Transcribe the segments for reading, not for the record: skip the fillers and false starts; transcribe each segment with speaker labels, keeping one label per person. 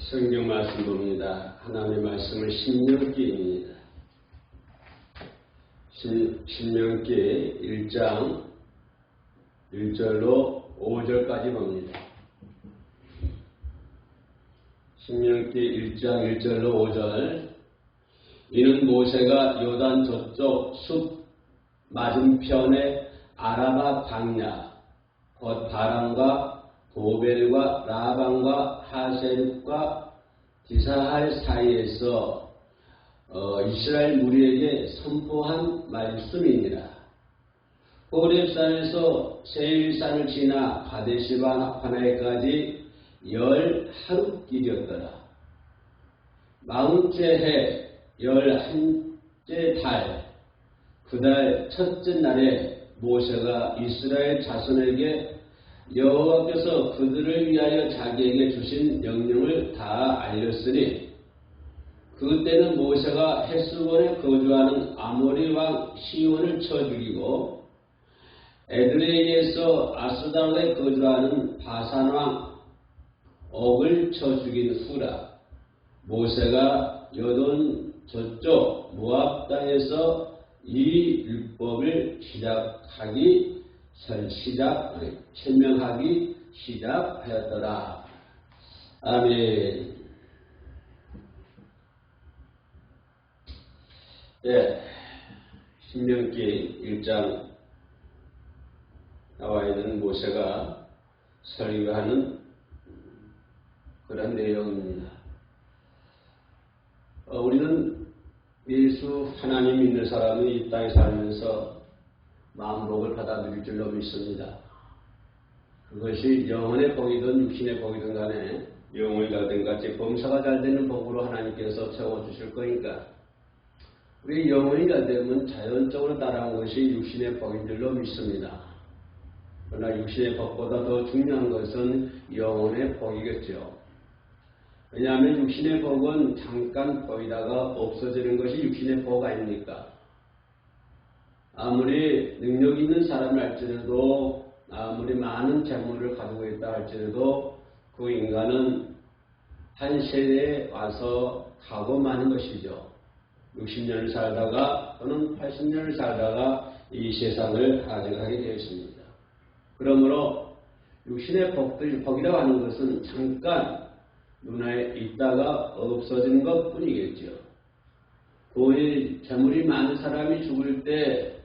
Speaker 1: 성경 말씀 봅니다. 하나님의 말씀은 신명기입니다. 신명기 1장 1절로 5절까지 봅니다. 신명기 1장 1절로 5절. 이는 모세가 요단 저쪽 숲 맞은편의 아라바 광야 곧 바람과 도벨과 라반과 하셀과 디사할 사이에서 이스라엘 무리에게 선포한 말씀이니라. 호렙산에서 세일산을 지나 가데시바네까지 10하루길이었더라. 40째 해 11째 달 그달 첫째 날에 모세가 이스라엘 자손에게 여호와께서 그들을 위하여 자기에게 주신 명령을 다 알렸으니 그때는 모세가 헬스본에 거주하는 아모리 왕 시온을 쳐 죽이고 에드레이에서 아스달에 거주하는 바산 왕 옥을 쳐 죽인 후라. 모세가 여돈 저쪽 모압 땅에서 이 율법을 설명하기 시작하였더라. 아멘. 신명기 1장 나와 있는 모세가 설교하는 그런 내용입니다. 우리는 예수 하나님 믿는 사람은 이 땅에 살면서 만복을 받아 누릴 줄로 믿습니다. 그것이 영혼의 복이든 육신의 복이든 간에 영혼이 가든 같이 범사가 잘 되는 복으로 하나님께서 채워주실 거니까 우리 영혼이 잘 되면 자연적으로 따라온 것이 육신의 복인 줄로 믿습니다. 그러나 육신의 복보다 더 중요한 것은 영혼의 복이겠죠. 왜냐하면 육신의 복은 잠깐 보이다가 없어지는 것이 육신의 복 아닙니까? 아무리 능력 있는 사람을 할지라도 아무리 많은 재물을 가지고 있다 할지라도 그 인간은 한 세대에 와서 가고 마는 것이죠. 60년을 살다가 또는 80년을 살다가 이 세상을 가져가게 되었습니다. 그러므로 육신의 복이라고 하는 것은 잠깐 눈에 있다가 없어지는 것 뿐이겠죠. 거의 재물이 많은 사람이 죽을 때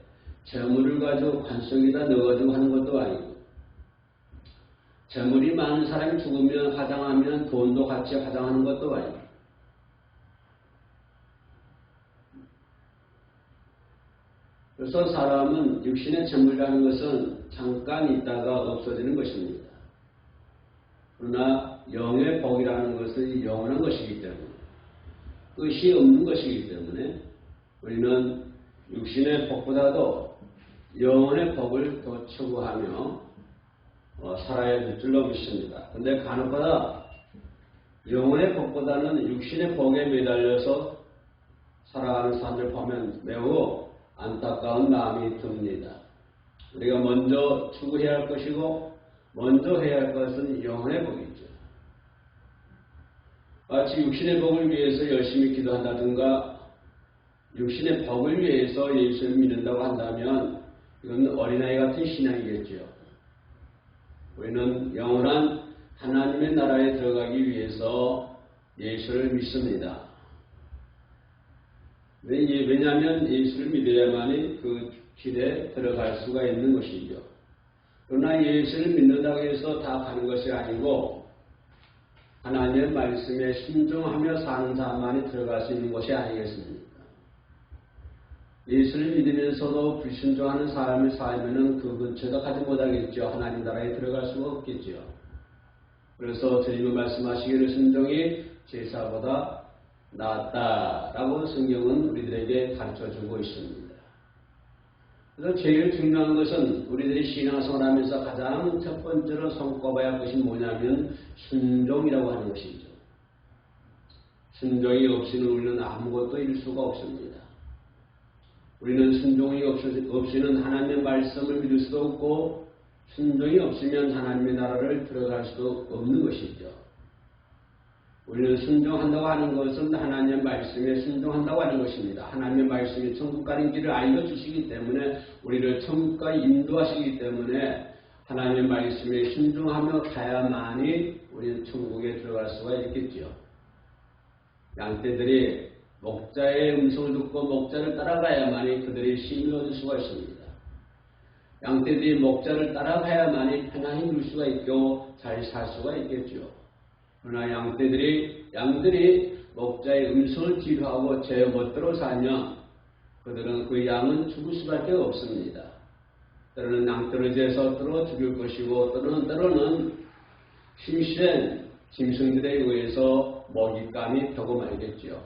Speaker 1: 재물을 가지고 관속에다 넣어가지고 하는 것도 아니고 재물이 많은 사람이 죽으면 화장하면 돈도 같이 화장하는 것도 아니고 그래서 사람은 육신의 재물이라는 것은 잠깐 있다가 없어지는 것입니다. 그러나 영의 복이라는 것은 영원한 것이기 때문에 끝이 없는 것이기 때문에 우리는 육신의 복보다도 영혼의 복을 더 추구하며 살아야 될 줄로 믿습니다. 그런데 간혹가다 영혼의 복보다는 육신의 복에 매달려서 살아가는 사람들 보면 매우 안타까운 마음이 듭니다. 우리가 먼저 추구해야 할 것이고 먼저 해야 할 것은 영혼의 복이죠. 마치 육신의 복을 위해서 열심히 기도한다든가 육신의 복을 위해서 예수를 믿는다고 한다면 이건 어린아이 같은 신앙이겠죠. 우리는 영원한 하나님의 나라에 들어가기 위해서 예수를 믿습니다. 왜냐하면 예수를 믿어야만이 그 길에 들어갈 수가 있는 것이죠. 그러나 예수를 믿는다고 해서 다 가는 것이 아니고 하나님의 말씀에 순종하며 사는 사람만이 들어갈 수 있는 것이 아니겠습니까? 예수를 믿으면서도 불순종하는 삶을 살면은 그 근처도 가지 못하겠죠. 하나님 나라에 들어갈 수가 없겠죠. 그래서 주님은 말씀하시기를 순종이 제사보다 낫다라고 성경은 우리들에게 가르쳐주고 있습니다. 그래서 제일 중요한 것은 우리들이 신앙생활하면서 가장 첫 번째로 손꼽아야 할 것이 뭐냐면 순종이라고 하는 것이죠. 순종이 없이는 우리는 아무것도 이룰 수가 없습니다. 우리는 순종이 없이는 하나님의 말씀을 믿을 수도 없고 순종이 없으면 하나님의 나라를 들어갈 수도 없는 것이죠. 우리는 순종한다고 하는 것은 하나님의 말씀에 순종한다고 하는 것입니다. 하나님의 말씀이 천국 가는 길을 알려주시기 때문에 우리를 천국과 인도하시기 때문에 하나님의 말씀에 순종하며 가야만이 우리는 천국에 들어갈 수가 있겠지요. 양떼들이 목자의 음성을 듣고 목자를 따라가야만이 그들이 힘을 얻을 수가 있습니다. 양떼들이 목자를 따라가야만이 편안히 누릴 수가 있고 잘 살 수가 있겠죠. 그러나 양들이 목자의 음성을 뒤로하고 제 멋대로 살면 그들은 그 양은 죽을 수밖에 없습니다. 때로는 낭떠러지에서 떨어 죽을 것이고 때로는 힘센 짐승들에 의해서 먹잇감이 되고 말겠죠.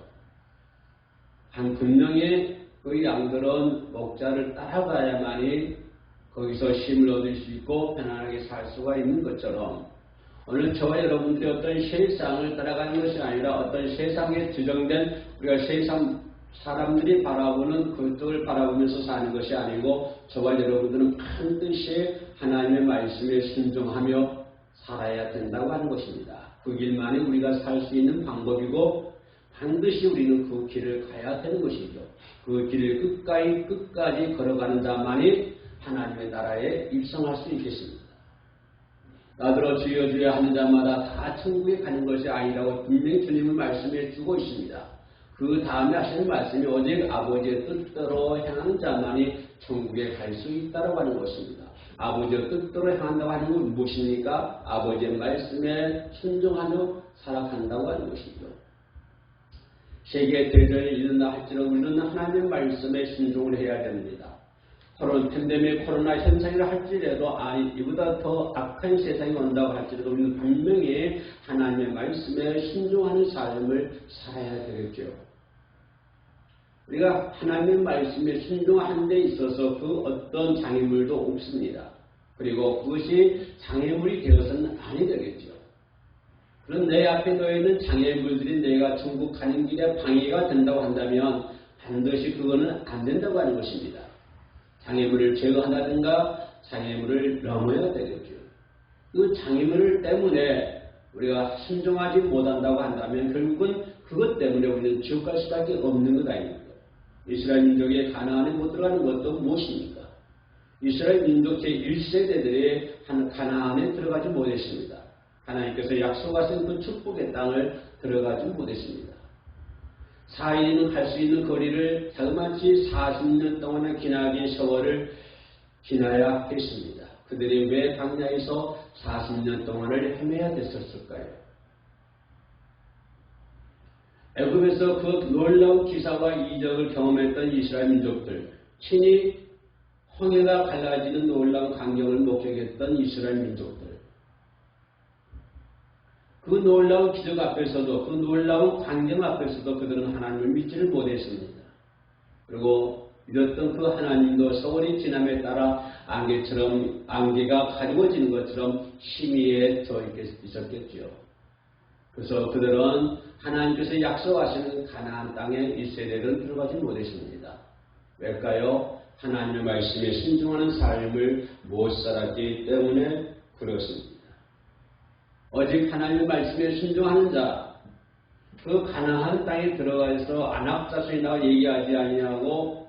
Speaker 1: 분명히 그 양들은 목자를 따라가야만이 거기서 힘을 얻을 수 있고 편안하게 살 수가 있는 것처럼 오늘 저와 여러분들이 어떤 세상을 따라가는 것이 아니라 어떤 세상에 지정된 우리가 세상 사람들이 바라보는 그쪽을 바라보면서 사는 것이 아니고 저와 여러분들은 반드시 하나님의 말씀에 순종하며 살아야 된다고 하는 것입니다. 그 길만이 우리가 살 수 있는 방법이고 반드시 우리는 그 길을 가야 되는 것이죠. 그 길을 끝까지 걸어가는 자만이 하나님의 나라에 입성할 수 있겠습니다. 나더러 주여 주여 하는 자마다 다 천국에 가는 것이 아니라고 분명히 주님은 말씀해 주고 있습니다. 그 다음에 하시는 말씀이 오직 아버지의 뜻대로 행하는 자만이 천국에 갈 수 있다고 하는 것입니다. 아버지의 뜻대로 행한다고 하는 건 무엇입니까? 아버지의 말씀에 순종하며 살아간다고 하는 것이죠. 세계 대전이 일어나 할지라도 우리는 하나님의 말씀에 순종을 해야 됩니다. 팬데믹 코로나 현상이라 할지라도 이보다 더 악한 세상이 온다고 할지라도 우리는 분명히 하나님의 말씀에 순종하는 삶을 살아야 되겠죠. 우리가 하나님의 말씀에 순종하는 데 있어서 그 어떤 장애물도 없습니다. 그리고 그것이 장애물이 되어서는 아니 되겠죠. 그런 내 앞에 놓여있는 장애물들이 내가 천국 가는 길에 방해가 된다고 한다면 반드시 그거는 안 된다고 하는 것입니다. 장애물을 제거한다든가 장애물을 넘어야 되겠죠. 그 장애물 때문에 우리가 순종하지 못한다고 한다면 결국은 그것 때문에 우리는 지옥 갈 수밖에 없는 것 아닙니까? 이스라엘 민족이 가나안에 못 들어가는 것도 무엇입니까? 이스라엘 민족 제1세대들이 가나안에 들어가지 못했습니다. 하나님께서 약속하신 그 축복의 땅을 들어가지 못했습니다. 4인은 갈 수 있는 거리를 자그마치 40년 동안의 기나긴 세월을 지나야 했습니다. 그들이 왜 광야에서 40년 동안을 헤매야 됐었을까요? 애굽에서 그 놀라운 기사와 이적을 경험했던 이스라엘 민족들, 친히 홍해가 갈라지는 놀라운 광경을 목격했던 이스라엘 민족들, 그 놀라운 기적 앞에서도 그 놀라운 광경 앞에서도 그들은 하나님을 믿지를 못했습니다. 그리고 믿었던 그 하나님도 세월이 지남에 따라 안개가 가리워지는 것처럼 심의에 있었겠죠. 그래서 그들은 하나님께서 약속하시는 가나안 땅에 이 세대는 들어가지 못했습니다. 왜일까요? 하나님의 말씀에 순종하는 삶을 못 살았기 때문에 그렇습니다. 오직 하나님의 말씀에 순종하는 자, 그 가나안 땅에 들어가서 안악자손이라고 얘기하지 아니하고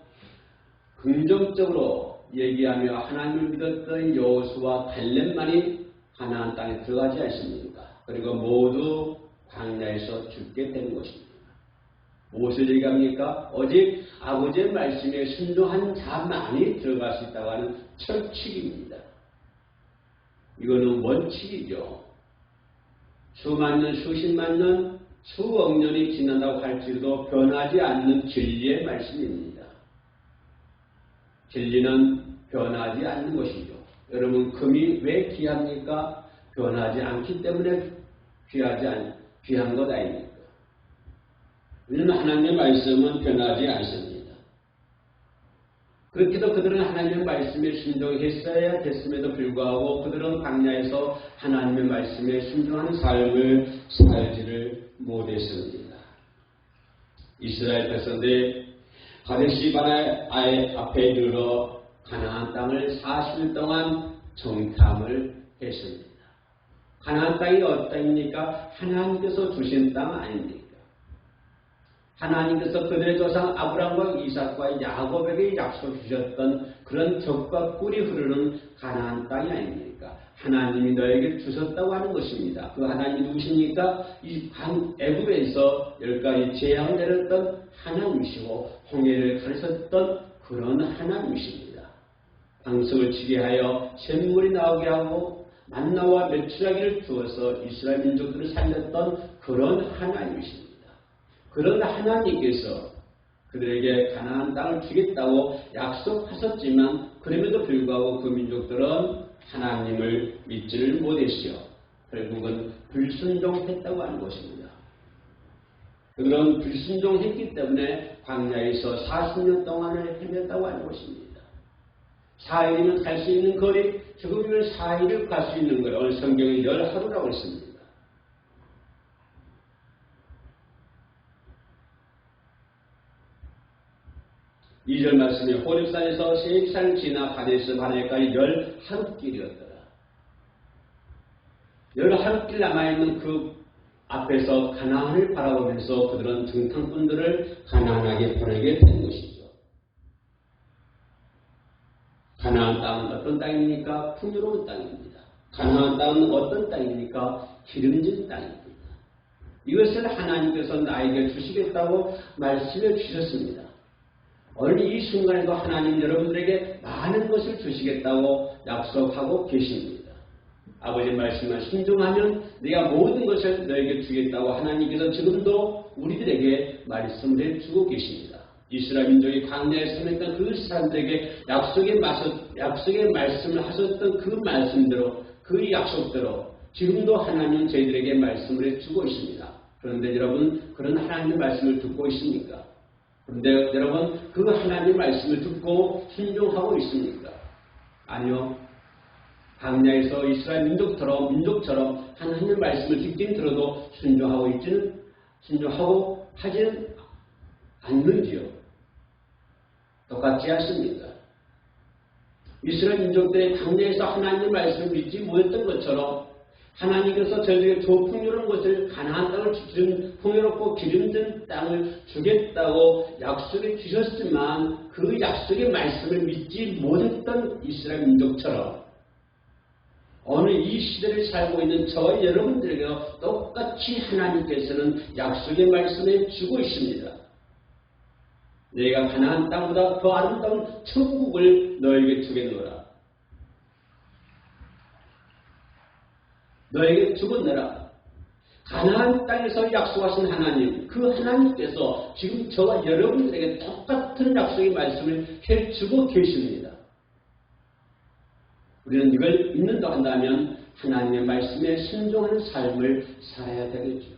Speaker 1: 긍정적으로 얘기하며 하나님을 믿었던 여호수아와 갈렙만이 가나안 땅에 들어가지 않습니까? 그리고 모두 광야에서 죽게 되는 것입니다. 무엇을 얘기합니까? 오직 아버지의 말씀에 순종한 자만이 들어갈 수 있다고 하는 철칙입니다. 이거는 원칙이죠. 수만 년, 수십만 년, 수억 년이 지난다고 할지라도 변하지 않는 진리의 말씀입니다. 진리는 변하지 않는 것이죠. 여러분, 금이 왜 귀합니까? 변하지 않기 때문에 귀한 것 아닙니까? 왜냐하면 하나님의 말씀은 변하지 않습니다. 그렇게도 그들은 하나님의 말씀에 순종했어야 됐음에도 불구하고 그들은 광야에서 하나님의 말씀에 순종하는 삶을 살지를 못했습니다. 이스라엘 백성들이 가데시 바네 앞에 이르러 가나안 땅을 40일 동안 정탐을 했습니다. 가나안 땅이 어떤 땅입니까? 하나님께서 주신 땅 아닙니까? 하나님께서 그들의 조상 아브라함과 이삭과 야곱에게 약속 주셨던 그런 젖과 꿀이 흐르는 가나안 땅이 아닙니까? 하나님이 너에게 주셨다고 하는 것입니다. 그 하나님이 누구십니까? 이 애굽에서 10가지 재앙을 내렸던 하나님이시고 홍해를 가르쳤던 그런 하나님이십니다. 방석을 치게 하여 샘물이 나오게 하고 만나와 메추라기를 주어서 이스라엘 민족들을 살렸던 그런 하나님이십니다. 그런 하나님께서 그들에게 가나안 땅을 주겠다고 약속하셨지만 그럼에도 불구하고 그 민족들은 하나님을 믿지를 못했시오. 결국은 불순종했다고 하는 것입니다. 그런 불순종했기 때문에 광야에서 40년 동안을 헤맸다고 하는 것입니다. 4일이면 갈 수 있는 거리, 조금이면 4일을 갈 수 있는 거예요. 오늘 성경에 10하루라고 했습니다. 이 절 말씀에 호렙산에서 세익산을 지나 가데스 바네까지 10하루길이었더라. 10하루길 남아있는 그 앞에서 가나안을 바라보면서 그들은 등탕꾼들을 가나안에게 보내게 된 것이죠. 가나안 땅은 어떤 땅입니까? 풍요로운 땅입니다. 가나안 땅은 어떤 땅입니까? 기름진 땅입니다. 이것을 하나님께서 나에게 주시겠다고 말씀해 주셨습니다. 오늘 이 순간에도 하나님 여러분들에게 많은 것을 주시겠다고 약속하고 계십니다. 아버지 말씀을 순종하면 내가 모든 것을 너에게 주겠다고 하나님께서 지금도 우리들에게 말씀을 해주고 계십니다. 이스라엘 민족이 광야에 섬했던 그 사람들에게 약속의 말씀을 하셨던 그 말씀대로 그 약속대로 지금도 하나님은 저희들에게 말씀을 해주고 있습니다. 그런데 여러분 그런 하나님의 말씀을 듣고 있습니까? 그런데 여러분 그 하나님의 말씀을 듣고 순종하고 있습니까? 아니요. 광야에서 이스라엘 민족처럼 하나님의 말씀을 듣긴 들어도 순종하고 하지는 않는지요? 똑같지 않습니까? 이스라엘 민족들의 광야에서 하나님의 말씀을 믿지 못했던 것처럼 하나님께서 저희에게 저 풍요로운 것을 가나안 땅을 풍요롭고 기름진 땅을 주겠다고 약속해 주셨지만 그 약속의 말씀을 믿지 못했던 이스라엘 민족처럼 오늘 이 시대를 살고 있는 저와 여러분들에게 똑같이 하나님께서는 약속의 말씀을 주고 있습니다. 내가 가나안 땅보다 더 아름다운 천국을 너에게 주겠노라. 너에게 주겠노라. 가나안 땅에서 약속하신 하나님, 그 하나님께서 지금 저와 여러분들에게 똑같은 약속의 말씀을 해주고 계십니다. 우리는 이걸 믿는다 한다면 하나님의 말씀에 순종하는 삶을 살아야 되겠죠.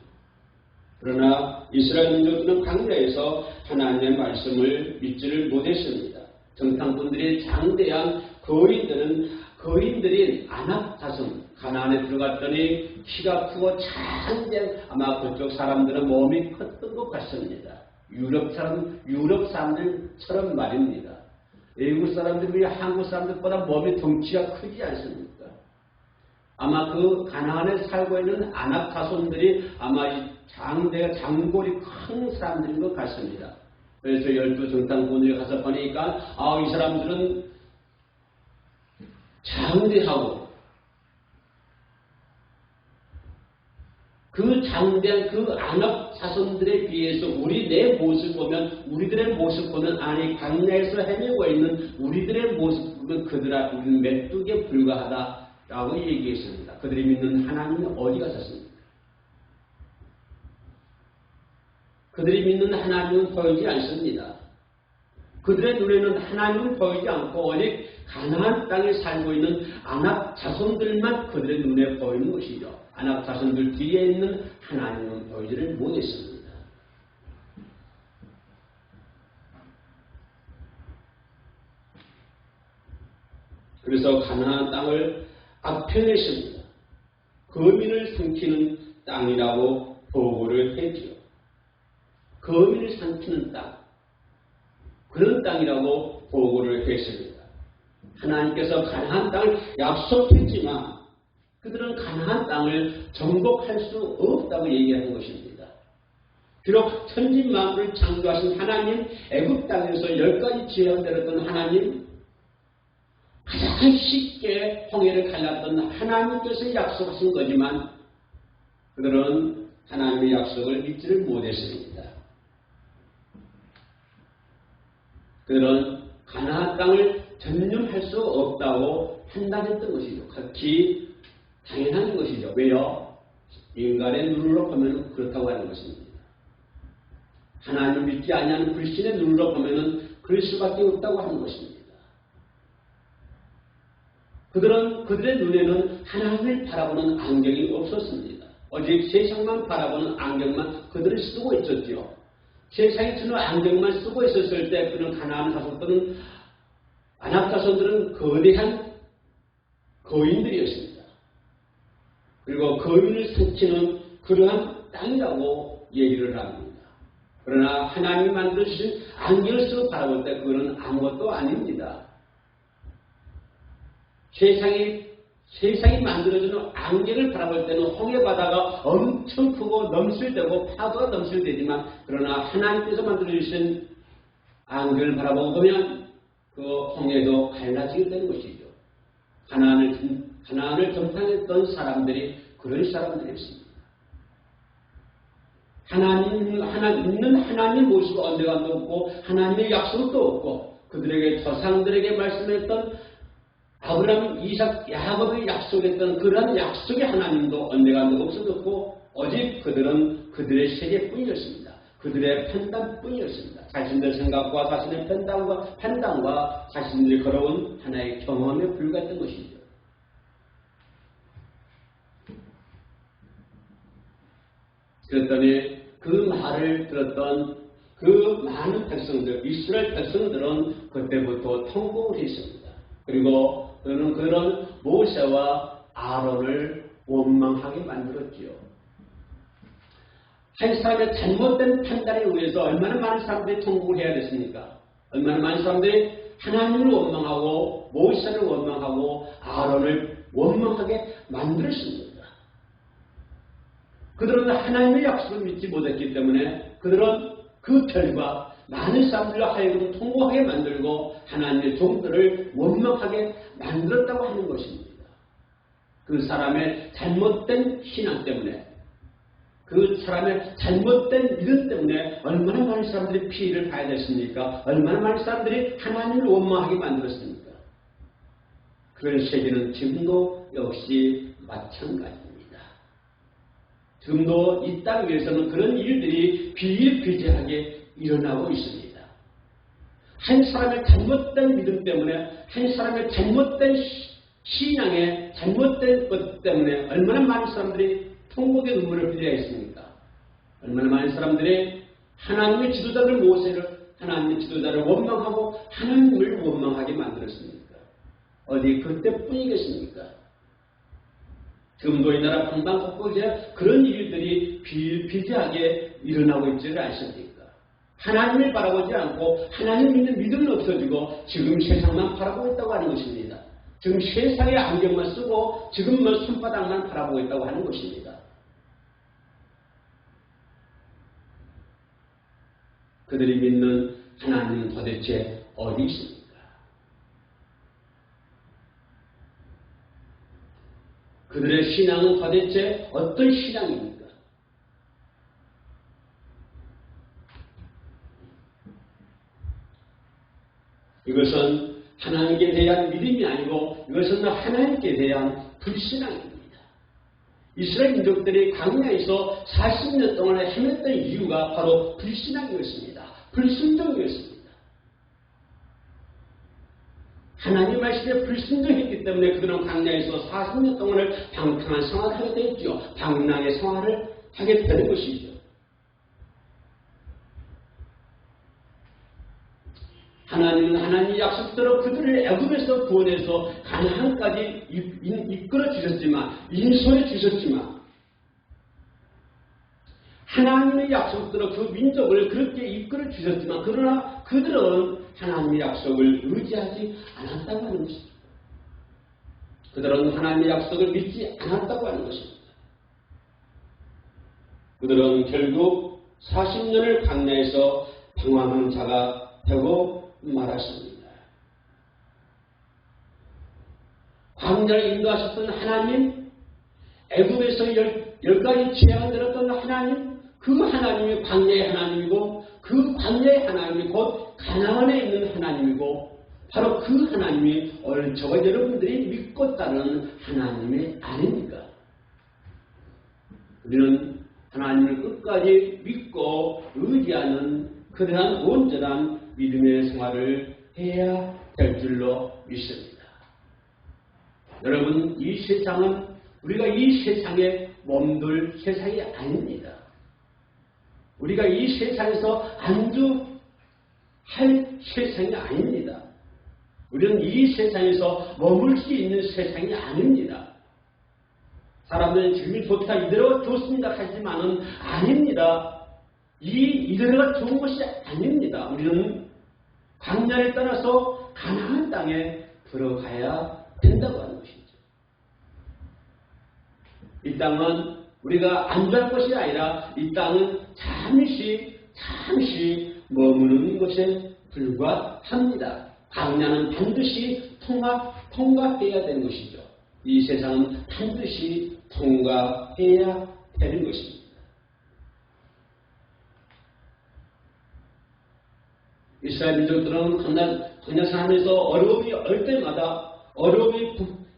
Speaker 1: 그러나 이스라엘 민족들은 광야에서 하나님의 말씀을 믿지를 못했습니다. 정탐꾼들이 장대한 거인들인 아낙 자손 가나안에 들어갔더니 키가 크고 장대한 아마 그쪽 사람들은 몸이 컸던 것 같습니다. 유럽 사람들처럼 말입니다. 외국 사람들이 한국 사람들보다 몸의 덩치가 크지 않습니까? 아마 그 가나안에 살고 있는 아낙 자손들이 아마 장골이 큰 사람들인 것 같습니다. 그래서 12 정탐꾼들이 가서 보니까 이 사람들은 장대하고 그 장대한 그 아낙 자손들에 비해서 우리들의 모습 보면 아니 광야에서 헤매고 있는 우리들의 모습 보면 우리는 메뚜기에 불과하다라고 얘기했습니다. 그들이 믿는 하나님은 어디 가셨습니까? 그들이 믿는 하나님은 보이지 않습니다. 그들의 눈에는 하나님은 보이지 않고 오직 가나안 땅에 살고 있는 아낙 자손들만 그들의 눈에 보이는 것이죠. 아낙 자손들 뒤에 있는 하나님은 보이지를 못했습니다. 그래서 가나안 땅을 앞편했습니다. 거민을 삼키는 땅이라고 보고를 했죠. 거민을 삼키는 땅, 그런 땅이라고 보고를 했습니다. 하나님께서 가나안 땅을 약속했지만 그들은 가나안 땅을 정복할 수 없다고 얘기하는 것입니다. 비록 천지만물을 창조하신 하나님, 애굽 땅에서 10가지 지혜가 내렸던 하나님, 가장 쉽게 홍해를 갈랐던 하나님께서 약속하신 거지만 그들은 하나님의 약속을 믿지를 못했습니다. 그들은 가나안 땅을 전념할 수 없다고 판단했던 것이죠. 극히 당연한 것이죠. 왜요? 인간의 눈으로 보면 그렇다고 하는 것입니다. 하나님을 믿지 아니하는 불신의 눈으로 보면 그럴 수밖에 없다고 하는 것입니다. 그들은 그들의 눈에는 하나님을 바라보는 안경이 없었습니다. 오직 세상만 바라보는 안경만 그들을 쓰고 있었죠. 세상이 주는 안경만 쓰고 있었을 때 그는 가나안 자손들은 아낙 자손들은 거대한 거인들이었습니다. 그리고 거인을 삼키는 그러한 땅이라고 얘기를 합니다. 그러나 하나님이 만들어주신 안경을 쓰고 바라볼 때 그거는 아무것도 아닙니다. 세상이 만들어주는 안개를 바라볼 때는 홍해바다가 엄청 크고 넘실대고 파도가 넘실대지만 그러나 하나님께서 만들어주신 안개를 바라보고 보면 그 홍해도 갈라지게 되는 것이죠. 하나님을 전파했던 사람들이 그런 사람들이었습니다. 믿는 하나님 모습 언제간도 없고 하나님의 약속도 없고 그들에게 조상들에게 말씀했던 아브라함, 이삭, 야곱을 약속했던 그러한 약속의 하나님도 언젠가도 없어졌고 오직 그들은 그들의 세계뿐이었습니다. 그들의 판단뿐이었습니다. 자신들 생각과 자신의 판단과 자신들이 걸어온 하나의 경험에 불과했던 것이죠. 그랬더니 그 말을 들었던 그 많은 백성들, 이스라엘 백성들은 그때부터 통곡을 했습니다. 그리고 그는 그런 모세와 아론을 원망하게 만들었지요. 한 사람의 잘못된 판단에 의해서 얼마나 많은 사람들이 통곡을 해야 됐습니까? 얼마나 많은 사람들이 하나님을 원망하고 모세를 원망하고 아론을 원망하게 만들었습니다. 그들은 하나님의 약속을 믿지 못했기 때문에 그들은 그 결과 많은 사람들로 하여금 통곡하게 만들고 하나님의 종들을 원망하게 만들었다고 하는 것입니다. 그 사람의 잘못된 신앙 때문에 그 사람의 잘못된 믿음 때문에 얼마나 많은 사람들이 피해를 봐야 됐습니까? 얼마나 많은 사람들이 하나님을 원망하게 만들었습니까? 그런 세계는 지금도 역시 마찬가지입니다. 지금도 이 땅 위에서는 그런 일들이 비일비재하게 일어나고 있습니다. 한 사람의 잘못된 믿음 때문에 한 사람의 잘못된 신앙의 잘못된 것 때문에 얼마나 많은 사람들이 통곡의 눈물을 흘려야 했습니까? 얼마나 많은 사람들이 하나님의 지도자를 모세를 하나님의 지도자를 원망하고 하나님을 원망하게 만들었습니까? 어디 그때뿐이겠습니까? 지금도 이 나라 방방곡곡에 그런 일들이 비일비재하게 일어나고 있지를 않습니까? 하나님을 바라보지 않고 하나님 믿는 믿음은 없어지고 지금 세상만 바라보고 있다고 하는 것입니다. 지금 세상의 안경만 쓰고 지금만 손바닥만 바라보고 있다고 하는 것입니다. 그들이 믿는 하나님은 도대체 어디 있습니까? 그들의 신앙은 도대체 어떤 신앙입니까? 이것은 하나님께 대한 믿음이 아니고 이것은 하나님께 대한 불신앙입니다. 이스라엘 민족들이 광야에서 40년 동안 헤맸던 이유가 바로 불신앙이었습니다. 불순종이었습니다. 하나님 말씀에 불순종했기 때문에 그들은 광야에서 40년 동안을 방탕한 생활을 하게 되었죠. 방랑의 생활을 하게 되는 것이죠. 하나님은 하나님의 약속대로 그들을 애굽에서 구원해서 가나안까지 이끌어 주셨지만 인도해 주셨지만 하나님의 약속대로 그 민족을 그렇게 이끌어 주셨지만 그러나 그들은 하나님의 약속을 의지하지 않았다고 하는 것이죠. 그들은 하나님의 약속을 믿지 않았다고 하는 것입니다. 그들은 결국 40년을 광야에서 방황한 자가 되고 말았습니다. 광야를 인도하셨던 하나님, 애굽에서 열 가지 죄악을 들었던 하나님, 그 하나님이 광야의 하나님이고 그 광야의 하나님이 곧 가나안에 있는 하나님이고 바로 그 하나님이 오늘 저와 여러분들이 믿고 따르는 하나님이 아닙니까? 우리는 하나님을 끝까지 믿고 의지하는 그러한 온전한 믿음의 생활을 해야 될 줄로 믿습니다. 여러분, 이 세상은 우리가 이 세상에 몸둘 세상이 아닙니다. 우리가 이 세상에서 안주할 세상이 아닙니다. 우리는 이 세상에서 머물 수 있는 세상이 아닙니다. 사람들은 지금이 좋다, 이대로가 좋습니다 하지만은 아닙니다. 이대로가 좋은 것이 아닙니다. 우리는 광야를 떠나서 가나안 땅에 들어가야 된다고 하는 것이죠. 이 땅은 우리가 안주할 것이 아니라 이 땅은 잠시 머무는 것에 불과합니다. 광야는 반드시 통과해야 되는 것이죠. 이 세상은 반드시 통과해야 되는 것입니다. 이스라엘 민족들은 광야 생활에서 어려움이 올 때마다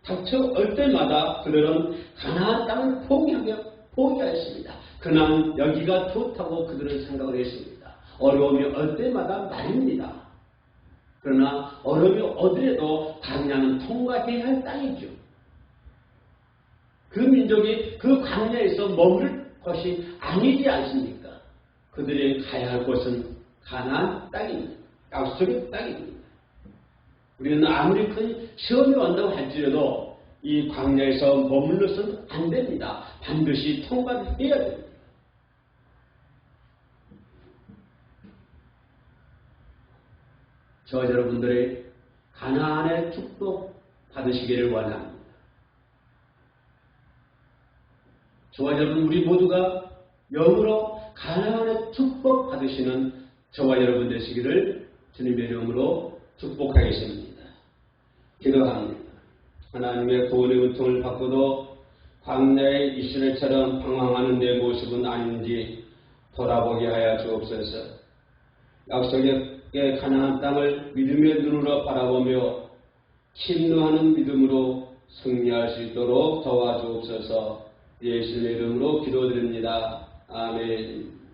Speaker 1: 닥쳐올 때마다 그들은 가나안 땅을 포기하였습니다. 그냥 여기가 좋다고 그들은 생각을 했습니다. 어려움이 올 때마다 말입니다. 그러나 어려움이 오더라도 광야는 통과해야 할 땅이죠. 그 민족이 그 광야에서 머무를 것이 아니지 않습니까? 그들이 가야 할 곳은 가나안 땅입니다. 약속의 땅입니다. 우리는 아무리 큰 시험이 온다고 할지라도 이 광야에서 머물러서는 안 됩니다. 반드시 통과해야 됩니다. 저 여러분들의 가나안의 축복 받으시기를 원합니다. 저와 여러분 우리 모두가 영으로 가나안의 축복 받으시는 저와 여러분 되시기를 주님의 이름으로 축복하겠습니다. 기도합니다. 하나님의 구원의 은총을 받고도 광야의 이스라엘처럼 방황하는 내 모습은 아닌지 돌아보게 하여 주옵소서. 약속의 가나안 땅을 믿음의 눈으로 바라보며 침노하는 믿음으로 승리할 수 있도록 도와주옵소서. 예수의 이름으로 기도드립니다. 아멘.